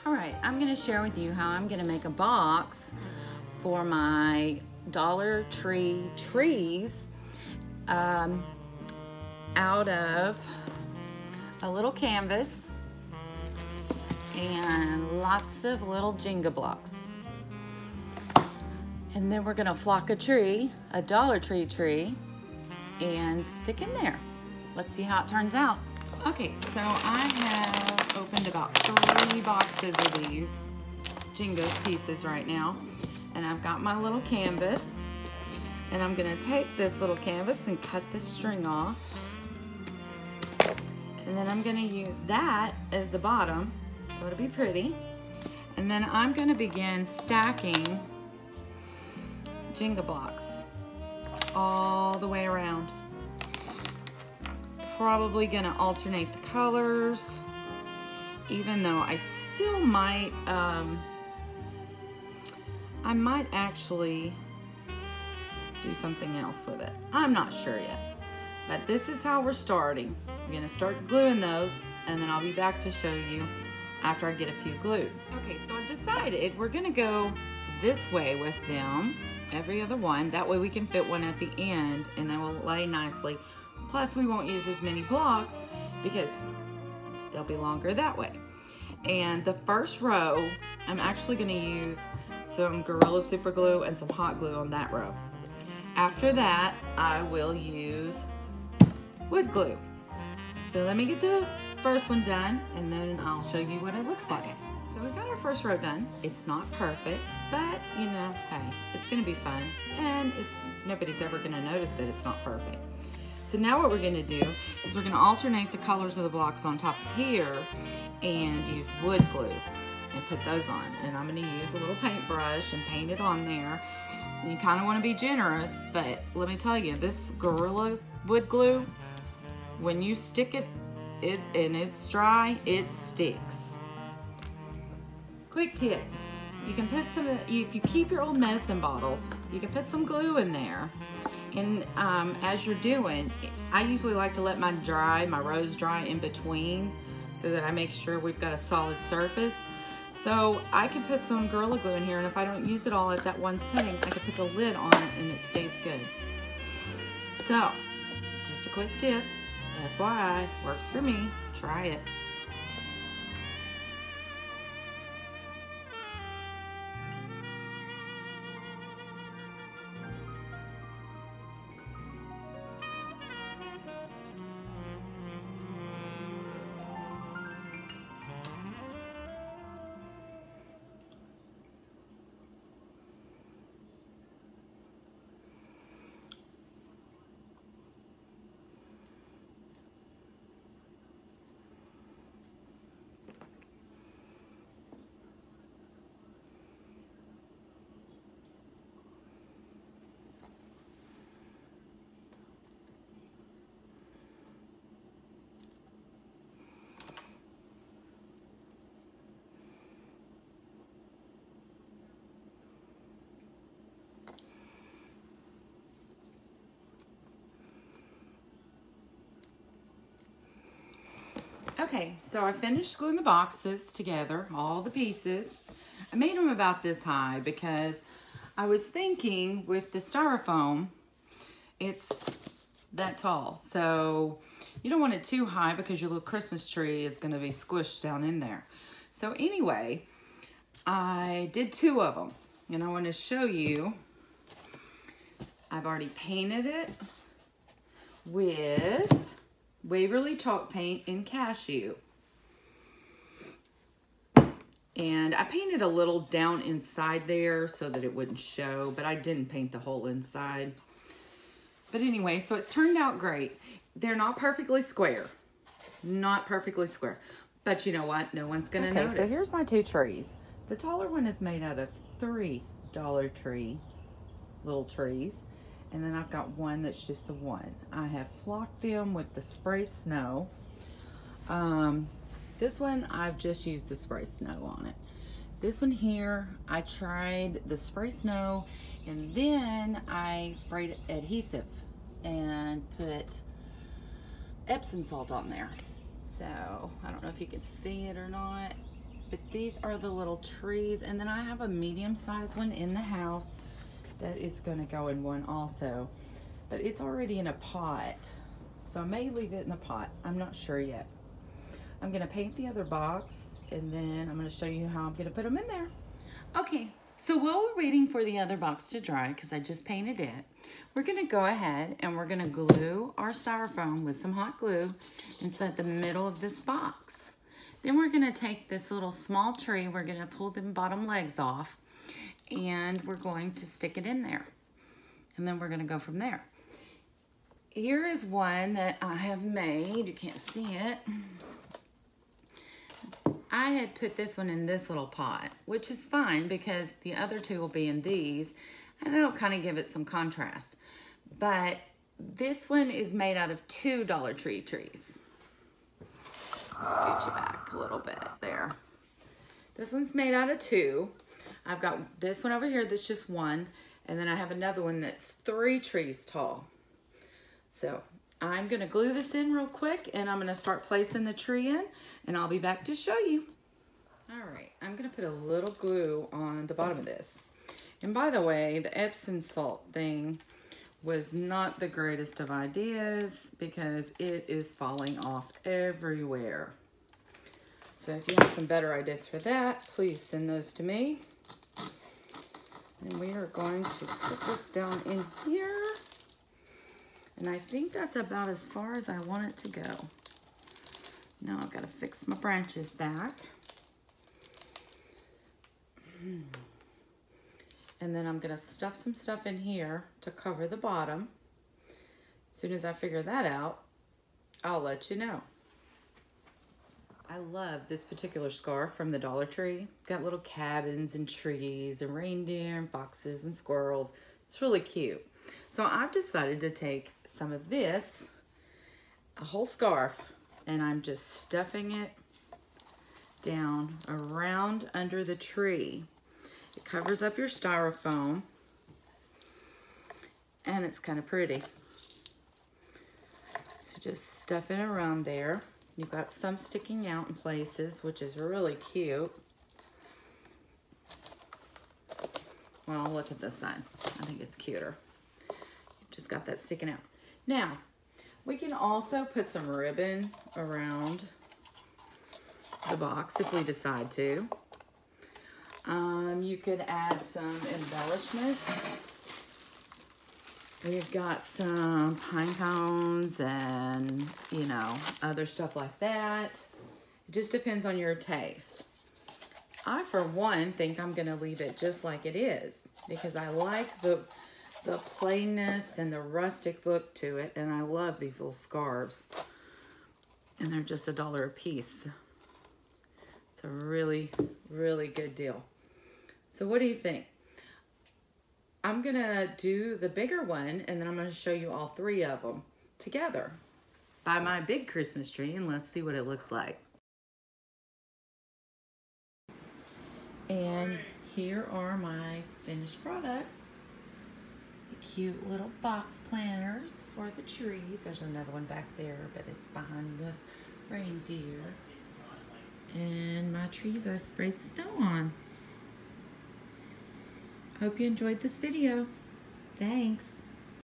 All right, I'm gonna share with you how I'm gonna make a box for my Dollar Tree trees out of a little canvas and lots of little Jenga blocks. And then we're gonna flock a tree, a Dollar Tree tree, and stick in there. Let's see how it turns out. Okay, so I have opened about 3 boxes of these Jenga pieces right now. And I've got my little canvas. And I'm gonna take this little canvas and cut the string off. And then I'm gonna use that as the bottom, so it'll be pretty. And then I'm gonna begin stacking Jenga blocks all the way around. Probably gonna alternate the colors, even though I still might, I might actually do something else with it. I'm not sure yet, but this is how we're starting. We're gonna start gluing those, and then I'll be back to show you after I get a few glued. Okay, so I've decided we're gonna go this way with them, every other one. That way we can fit one at the end, and they will lay nicely. Plus, we won't use as many blocks because they'll be longer that way. And the first row, I'm actually gonna use some Gorilla Super Glue and some hot glue on that row. After that, I will use wood glue. So let me get the first one done, and then I'll show you what it looks like. So we've got our first row done. It's not perfect, but you know, hey, it's gonna be fun, and nobody's ever gonna notice that it's not perfect. So now what we're gonna do is we're gonna alternate the colors of the blocks on top of here and use wood glue and put those on. And I'm gonna use a little paintbrush and paint it on there. You kinda wanna be generous, but let me tell you, this Gorilla wood glue, when you stick it and it's dry, it sticks. Quick tip, you can put some, if you keep your old medicine bottles, you can put some glue in there. And as you're doing, I usually like to let mine dry, my rows dry in between, so that I make sure we've got a solid surface. So I can put some Gorilla Glue in here, and if I don't use it all at that one setting, I can put the lid on and it stays good. So, just a quick tip, FYI, works for me, try it. Okay, so I finished gluing the boxes together, all the pieces. I made them about this high because I was thinking with the styrofoam, it's that tall. So you don't want it too high because your little Christmas tree is gonna be squished down in there. So anyway, I did 2 of them, and I want to show you. I've already painted it with Waverly Chalk Paint in Cashew. And I painted a little down inside there so that it wouldn't show, but I didn't paint the whole inside. But anyway, so it's turned out great. They're not perfectly square. Not perfectly square. But you know what? No one's gonna notice. So here's my 2 trees. The taller one is made out of 3 Dollar Tree little trees. And then I've got one that's just the one. I have flocked them with the spray snow. This one, I've just used the spray snow on it. This one here, I tried the spray snow, and then I sprayed adhesive and put Epsom salt on there. So, I don't know if you can see it or not. But these are the little trees, and then I have a medium-sized one in the house that is gonna go in one also. But it's already in a pot, so I may leave it in the pot. I'm not sure yet. I'm gonna paint the other box, and then I'm gonna show you how I'm gonna put them in there. Okay, so while we're waiting for the other box to dry, because I just painted it, we're gonna go ahead and we're gonna glue our styrofoam with some hot glue inside the middle of this box. Then we're gonna take this little small tree, we're gonna pull the bottom legs off, and we're going to stick it in there. And then we're gonna go from there. Here is one that I have made, you can't see it. I had put this one in this little pot, which is fine because the other two will be in these, and it'll kind of give it some contrast. But this one is made out of 2 Dollar Tree trees. Scoot you back a little bit there. This one's made out of 2. I've got this one over here that's just 1, and then I have another one that's 3 trees tall. So I'm gonna glue this in real quick, and I'm gonna start placing the tree in, and I'll be back to show you. All right, I'm gonna put a little glue on the bottom of this. And by the way, the Epsom salt thing was not the greatest of ideas because it is falling off everywhere. So if you have some better ideas for that, please send those to me. And we are going to put this down in here. And I think that's about as far as I want it to go. Now I've got to fix my branches back. And then I'm gonna stuff some stuff in here to cover the bottom. As soon as I figure that out, I'll let you know. I love this particular scarf from the Dollar Tree. Got little cabins and trees and reindeer and foxes and squirrels. It's really cute. So I've decided to take some of this, a whole scarf, and I'm just stuffing it down around under the tree. It covers up your styrofoam, and it's kind of pretty. So just stuff it around there. You've got some sticking out in places, which is really cute. Well, look at this side. I think it's cuter. You've just got that sticking out. Now, we can also put some ribbon around the box if we decide to. You could add some embellishments. We've got some pine cones and, you know, other stuff like that. It just depends on your taste. I, for one, think I'm gonna leave it just like it is because I like the plainness and the rustic look to it, and I love these little scarves. And they're just $1 a piece. It's a really, really good deal. So what do you think? I'm gonna do the bigger one, and then I'm gonna show you all 3 of them together by my big Christmas tree, and let's see what it looks like. And here are my finished products. The cute little box planters for the trees. There's another one back there, but it's behind the reindeer. And my trees I sprayed snow on. Hope you enjoyed this video. Thanks.